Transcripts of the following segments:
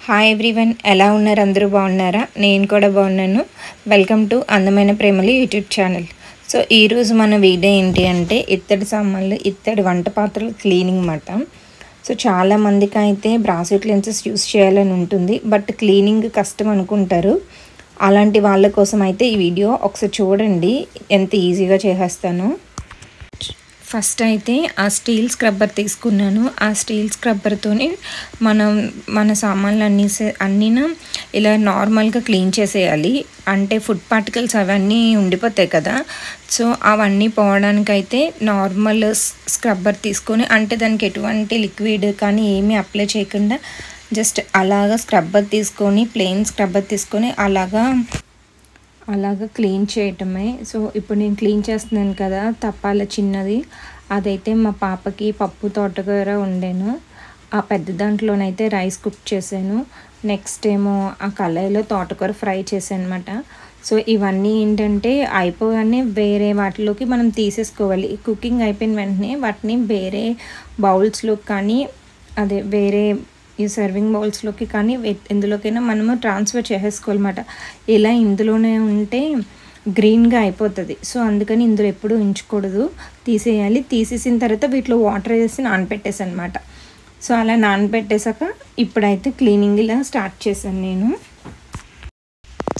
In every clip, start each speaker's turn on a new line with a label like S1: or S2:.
S1: Hi everyone, ఎలా ఉన్నారు? అందరూ బాగున్నారా? నేను కూడా బాగున్నాను. వెల్కమ్ టు అందమైన ప్రేమలు యూట్యూబ్ ఛానల్. సో ఈరోజు మన వీడియో ఏంటి అంటే ఇత్తడి సామాన్లు, ఇత్తడి వంట పాత్రలు క్లీనింగ్ మాట. సో చాలామందికి అయితే బ్రాస్లెట్ లెన్సెస్ యూస్ చేయాలని ఉంటుంది, బట్ క్లీనింగ్ కష్టం అనుకుంటారు. అలాంటి వాళ్ళ కోసం అయితే ఈ వీడియో ఒకసారి చూడండి, ఎంత ఈజీగా చేసేస్తాను. ఫస్ట్ అయితే ఆ స్టీల్ స్క్రబ్బర్ తీసుకున్నాను. ఆ స్టీల్ స్క్రబ్బర్తోని మన సామాన్లు అన్నీనా ఇలా నార్మల్గా క్లీన్ చేసేయాలి. అంటే ఫుడ్ పార్టికల్స్ అవన్నీ ఉండిపోతాయి కదా, సో అవన్నీ పోవడానికైతే నార్మల్ స్క్రబ్బర్ తీసుకొని, అంటే దానికి ఎటువంటి లిక్విడ్ కానీ ఏమీ అప్లై చేయకుండా జస్ట్ అలాగా స్క్రబ్బర్ తీసుకొని, ప్లెయిన్ స్క్రబ్బర్ తీసుకొని అలాగా క్లీన్ చేయటమే. సో ఇప్పుడు నేను క్లీన్ చేస్తున్నాను కదా తప్పాల చిన్నది, అదైతే మా పాపకి పప్పు తోటకూర వండాను. ఆ పెద్ద దాంట్లోనైతే రైస్ కుక్ చేశాను. నెక్స్ట్ ఏమో ఆ కళాయిలో తోటకూర ఫ్రై చేశాను అనమాట. సో ఇవన్నీ ఏంటంటే అయిపోగానే వేరే వాటిలోకి మనం తీసేసుకోవాలి. కుకింగ్ అయిపోయిన వెంటనే వాటిని వేరే బౌల్స్లోకి కానీ, అదే వేరే ఈ సర్వింగ్ బౌల్స్లోకి కానీ ఎందులోకైనా మనము ట్రాన్స్ఫర్ చేసేసుకోవాలన్నమాట. ఇలా ఇందులోనే ఉంటే గ్రీన్గా అయిపోతుంది. సో అందుకని ఇందులో ఎప్పుడూ ఉంచకూడదు, తీసేయాలి. తీసేసిన తర్వాత వీటిలో వాటర్ వేసి నానబెట్టేసాను అనమాట. సో అలా నానబెట్టేసాక ఇప్పుడైతే క్లీనింగ్ ఇలా స్టార్ట్ చేశాను నేను.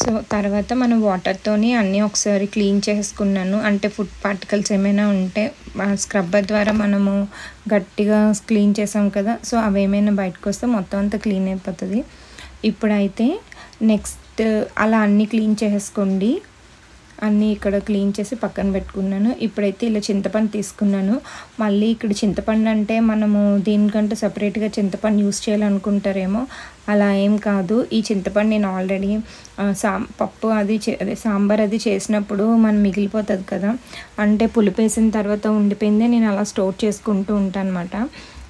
S1: సో తర్వాత మనం వాటర్తోని అన్నీ ఒకసారి క్లీన్ చేసుకున్నాను. అంటే ఫుడ్ పార్టికల్స్ ఏమైనా ఉంటే స్క్రబ్బర్ ద్వారా మనము గట్టిగా క్లీన్ చేసాం కదా, సో అవి ఏమైనా బయటకు వస్తే మొత్తం అంతా క్లీన్ అయిపోతుంది. ఇప్పుడైతే నెక్స్ట్ అలా అన్నీ క్లీన్ చేసుకోండి. అన్నీ ఇక్కడ క్లీన్ చేసి పక్కన పెట్టుకున్నాను. ఇప్పుడైతే ఇలా చింతపండు తీసుకున్నాను. మళ్ళీ ఇక్కడ చింతపండు అంటే మనము దీనికంటే సపరేట్గా చింతపండు యూస్ చేయాలనుకుంటారేమో, అలా ఏం కాదు. ఈ చింతపండు నేను ఆల్రెడీ పప్పు అదే సాంబార్ అది చేసినప్పుడు మనం మిగిలిపోతుంది కదా, అంటే పులుపు వేసిన తర్వాత ఉండిపోయింది, నేను అలా స్టోర్ చేసుకుంటూ ఉంటాను అనమాట.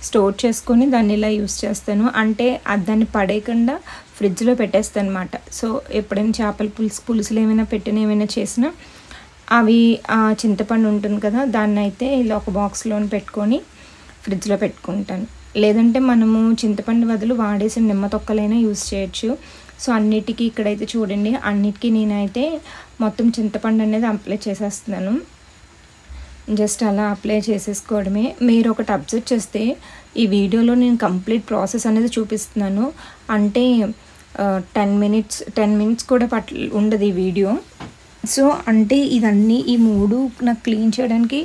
S1: స్టోర్ చేసుకొని దాన్ని ఇలా యూస్ చేస్తాను. అంటే దాన్ని పడేయకుండా ఫ్రిడ్జ్లో పెట్టేస్తాను అనమాట. సో ఎప్పుడైనా చేపల పులుసులు ఏమైనా చేసినా అవి ఆ చింతపండు ఉంటుంది కదా, దాన్ని అయితే ఇలా ఒక బాక్స్లో పెట్టుకొని ఫ్రిడ్జ్లో పెట్టుకుంటాను. లేదంటే మనము చింతపండు బదులు వాడేసిన నిమ్మ తొక్కలైనా యూస్ చేయొచ్చు. సో అన్నిటికీ ఇక్కడైతే చూడండి, అన్నిటికీ నేనైతే మొత్తం చింతపండు అనేది అప్లై చేసేస్తున్నాను. జస్ట్ అలా అప్లై చేసేసుకోవడమే. మీరు ఒకటి అబ్జర్వ్ చేస్తే ఈ వీడియోలో నేను కంప్లీట్ ప్రాసెస్ అనేది చూపిస్తున్నాను. అంటే 10 మినిట్స్ కూడా ఉండదు ఈ వీడియో. సో అంటే ఇదన్నీ ఈ మూడు నాకు క్లీన్ చేయడానికి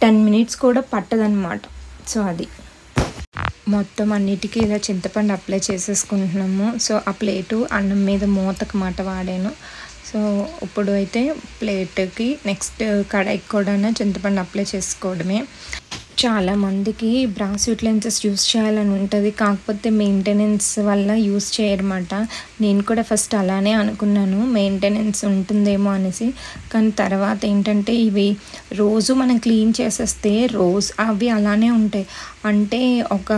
S1: 10 మినిట్స్ కూడా పట్టదనమాట. సో అది మొత్తం అన్నిటికీ ఇలా చింతపండు అప్లై చేసేసుకుంటున్నాము. సో ఆ ప్లేటు అన్నం మీద మూతకు మాట వాడాను. సో ఇప్పుడు అయితే ప్లేట్కి నెక్స్ట్ కడాయికి కూడా చింతపండు అప్లై చేసుకోవడమే. చాలామందికి బ్రాస్లెట్ లెన్సెస్ యూస్ చేయాలని ఉంటుంది, కాకపోతే మెయింటెనెన్స్ వల్ల యూస్ చేయరన్నమాట. నేను కూడా ఫస్ట్ అలానే అనుకున్నాను, మెయింటెనెన్స్ ఉంటుందేమో అనేసి. కానీ తర్వాత ఏంటంటే ఇవి రోజు మనం క్లీన్ చేసేస్తే అవి అలానే ఉంటాయి. అంటే ఒక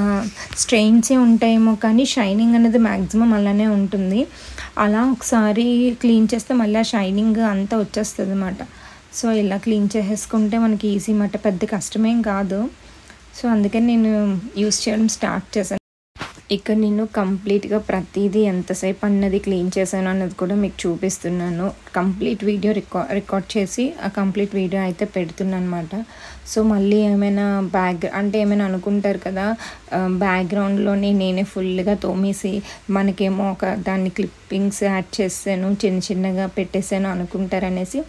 S1: స్ట్రెయిన్సే ఉంటాయేమో కానీ షైనింగ్ అనేది మ్యాక్సిమం అలానే ఉంటుంది. అలా ఒకసారి క్లీన్ చేస్తే మళ్ళీ షైనింగ్ అంతా వచ్చేస్తుంది అన్నమాట. సో ఇలా క్లీన్ చేసేసుకుంటే మనకి ఈజీ మాట, పెద్ద కష్టమేం కాదు. సో అందుకని నేను యూస్ చేయడం స్టార్ట్ చేశాను. ఇక్కడ నేను కంప్లీట్గా ప్రతిదీ ఎంతసేపు అన్నది క్లీన్ చేశాను అన్నది కూడా మీకు చూపిస్తున్నాను. కంప్లీట్ వీడియో రికార్డ్ చేసి ఆ కంప్లీట్ వీడియో అయితే పెడుతున్నాను అనమాట. సో మళ్ళీ ఏమైనా ఏమైనా అనుకుంటారు కదా, బ్యాక్గ్రౌండ్లోనే నేనే ఫుల్గా తోమేసి మనకేమో దాన్ని క్లిప్పింగ్స్ యాడ్ చేసాను, చిన్నగా పెట్టేసాను అనుకుంటారనేసి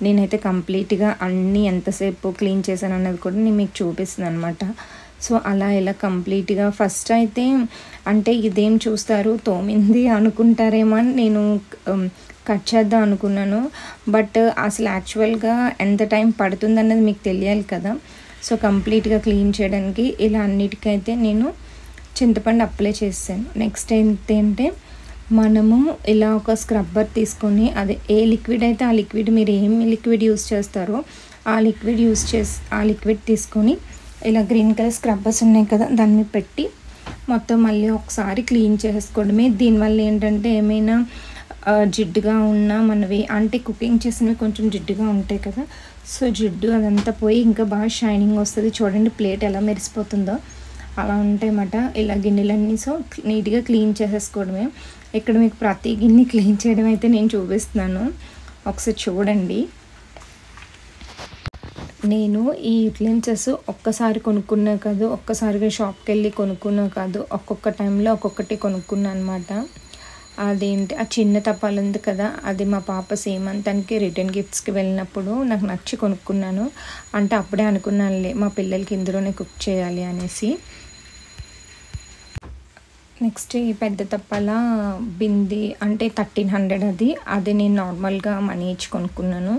S1: నేనైతే కంప్లీట్గా అన్నీ ఎంతసేపు క్లీన్ చేశాను అన్నది కూడా నేను మీకు చూపిస్తున్నాను అనమాట. సో అలా ఇలా కంప్లీట్గా ఫస్ట్ అయితే అంటే ఇదేం చూస్తారు తోమింది అనుకుంటారేమో అని నేను కట్ చేద్దాం అనుకున్నాను. బట్ అసలు యాక్చువల్గా ఎంత టైం పడుతుంది అన్నది మీకు తెలియాలి కదా. సో కంప్లీట్గా క్లీన్ చేయడానికి ఇలా అన్నిటికైతే నేను చింతపండు అప్లై చేసాను. నెక్స్ట్ ఏంటంటే మనము ఇలా ఒక స్క్రబ్బర్ తీసుకొని, అదే ఏ లిక్విడ్ అయితే ఆ లిక్విడ్, మీరు ఏం లిక్విడ్ యూస్ చేస్తారో ఆ లిక్విడ్ తీసుకొని ఇలా గ్రీన్ కలర్ స్క్రబ్బర్స్ ఉన్నాయి కదా దాన్ని పెట్టి మొత్తం మళ్ళీ ఒకసారి క్లీన్ చేసుకోవడమే. దీనివల్ల ఏంటంటే ఏమైనా జిడ్డుగా ఉన్నా మనవి, అంటే కుకింగ్ చేసినవి కొంచెం జిడ్డుగా ఉంటాయి కదా, సో జిడ్డు అదంతా పోయి ఇంకా బాగా షైనింగ్ వస్తుంది. చూడండి ప్లేట్ ఎలా మెరిసిపోతుందో అలా ఉంటాయన్నమాట. ఇలా గిన్నెలన్నీ సో నీట్గా క్లీన్ చేసేసుకోవడమే. ఇక్కడ మీకు ప్రతి గిన్నె క్లీన్ చేయడం అయితే నేను చూపిస్తున్నాను, ఒకసారి చూడండి. నేను ఈ యుటెన్సిల్స్ ఒక్కసారి కొనుక్కున్నా కాదు, ఒక్కసారిగా షాప్కి వెళ్ళి కొనుక్కున్నా కాదు, ఒక్కొక్క టైంలో ఒక్కొక్కటి కొనుక్కున్నాను అనమాట. అదేంటి ఆ చిన్న తప్పాలు ఉంది కదా, అది మా పాప సీమంతానికి రిటర్న్ గిఫ్ట్స్కి వెళ్ళినప్పుడు నాకు నచ్చి కొనుక్కున్నాను. అంటే అప్పుడే అనుకున్నానులే మా పిల్లలకి ఇందులోనే కుక్ చేయాలి అనేసి. నెక్స్ట్ ఈ పెద్ద తప్పాల బింది అంటే 1300 అది నేను నార్మల్గా మనీ ఇచ్చి కొనుక్కున్నాను.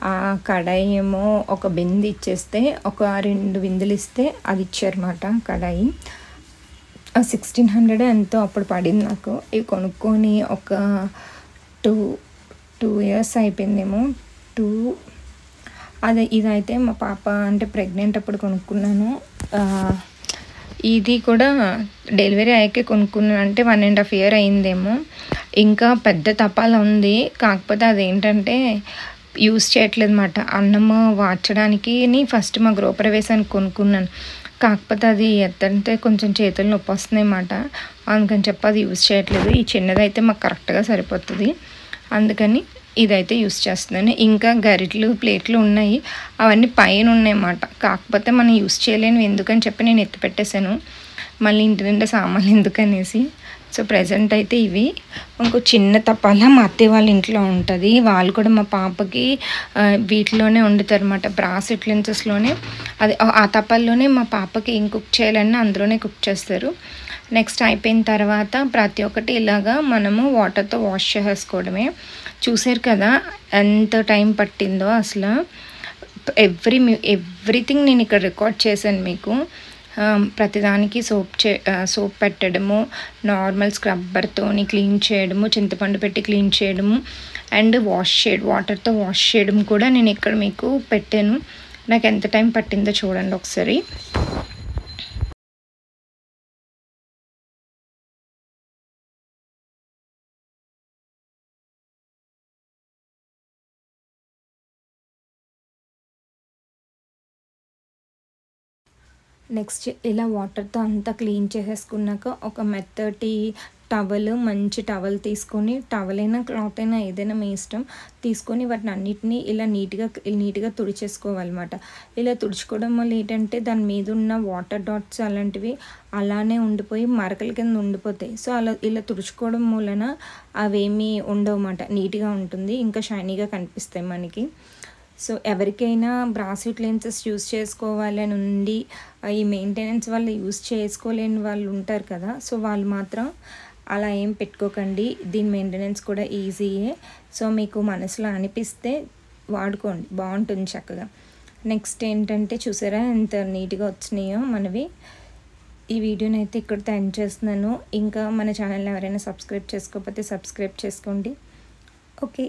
S1: ఆ కడాయి ఏమో ఒక బింది ఇచ్చేస్తే ఒక 2 బిందులు ఇస్తే అది ఇచ్చారన్నమాట కడాయి. 1600 ఎంతో అప్పుడు పడింది నాకు. ఇవి కొనుక్కొని ఒక 2 years అయిపోయిందేమో. ఇదైతే మా పాప అంటే ప్రెగ్నెంట్ అప్పుడు కొనుక్కున్నాను. ఇది కూడా డెలివరీ అయ్యాకే కొనుక్కున్నాను, అంటే 1.5 year అయిందేమో. ఇంకా పెద్ద తపాల ఉంది, కాకపోతే అదేంటంటే యూస్ చేయట్లేదు అన్నమాట. అన్నము వార్చడానికి ఫస్ట్ మా గృహప్రవేశానికి కొనుక్కున్నాను, కాకపోతే అది ఎత్తంటే కొంచెం చేతులు నొప్పి వస్తున్నాయి అన్నమాట. అందుకని చెప్పి అది యూస్ చేయట్లేదు. ఈ చిన్నదైతే మాకు కరెక్ట్గా సరిపోతుంది, అందుకని ఇదైతే యూస్ చేస్తున్నాను. ఇంకా గరిటలు ప్లేట్లు ఉన్నాయి, అవన్నీ పైన ఉన్నాయన్నమాట. కాకపోతే మనం యూస్ చేయలేను ఎందుకని చెప్పి నేను ఎత్తి పెట్టేశాను, మళ్ళీ ఇంటి నిండా సామాన్లు ఎందుకనేసి. సో ప్రజెంట్ అయితే ఇవి. ఇంకో చిన్న తపాల మా అత్తయ్య వాళ్ళ ఇంట్లో ఉంటుంది, వాళ్ళు కూడా మా పాపకి వీటిలోనే వండుతారు అన్నమాట, బ్రాస్ యుటెన్సిల్స్లోనే. అది ఆ తపాల్లోనే మా పాపకి ఏం కుక్ చేయాలన్నా అందులోనే కుక్ చేస్తారు. నెక్స్ట్ అయిపోయిన తర్వాత ప్రతి ఒక్కటి ఇలాగా మనము వాటర్తో వాష్ చేసేసుకోవడమే. చూసారు కదా ఎంత టైం పట్టిందో అసలు. ఎవ్రీథింగ్ నేను ఇక్కడ రికార్డ్ చేశాను మీకు. ప్రతిదానికి సోప్ పెట్టడము, నార్మల్ స్క్రబ్బర్తోని క్లీన్ చేయడము, చింతపండు పెట్టి క్లీన్ చేయడము, అండ్ వాటర్తో వాష్ చేయడం కూడా నేను ఇక్కడ మీకు పెట్టాను. నాకు ఎంత టైం పట్టిందో చూడండి ఒకసారి. నెక్స్ట్ ఇలా వాటర్తో అంతా క్లీన్ చేసేసుకున్నాక ఒక మెత్తటి టవల్, మంచి టవల్ తీసుకొని, టవల్ అయినా క్లాత్ అయినా ఏదైనా మీ ఇష్టం తీసుకొని వాటిని అన్నిటినీ ఇలా నీట్గా తుడిచేసుకోవాలన్నమాట. ఇలా తుడుచుకోవడం వల్ల ఏంటంటే దాని మీద ఉన్న వాటర్ డాట్స్ అలాంటివి అలానే ఉండిపోయి మరకల కింద ఉండిపోతాయి. సో ఇలా తుడుచుకోవడం మూలన అవేమీ ఉండవన్నమాట, నీట్గా ఉంటుంది, ఇంకా షైనీగా కనిపిస్తాయి మనకి. సో ఎవరికైనా బ్రాస్ యుటెన్సిల్స్ యూస్ చేసుకోవాలని ఉండి ఈ మెయింటెనెన్స్ వల్ల యూస్ చేసుకోలేని వాళ్ళు ఉంటారు కదా, సో వాళ్ళు మాత్రం అలా ఏం పెట్టుకోకండి. దీని మెయింటెనెన్స్ కూడా ఈజీయే. సో మీకు మనసులో అనిపిస్తే వాడుకోండి, బాగుంటుంది చక్కగా. నెక్స్ట్ ఏంటంటే చూసారా ఎంత నీట్గా వచ్చినాయో మనవి. ఈ వీడియోని అయితే ఇక్కడితో ఎండ్ చేస్తున్నాను. ఇంకా మన ఛానల్ని ఎవరైనా సబ్స్క్రైబ్ చేసుకోకపోతే సబ్స్క్రైబ్ చేసుకోండి. ఓకే.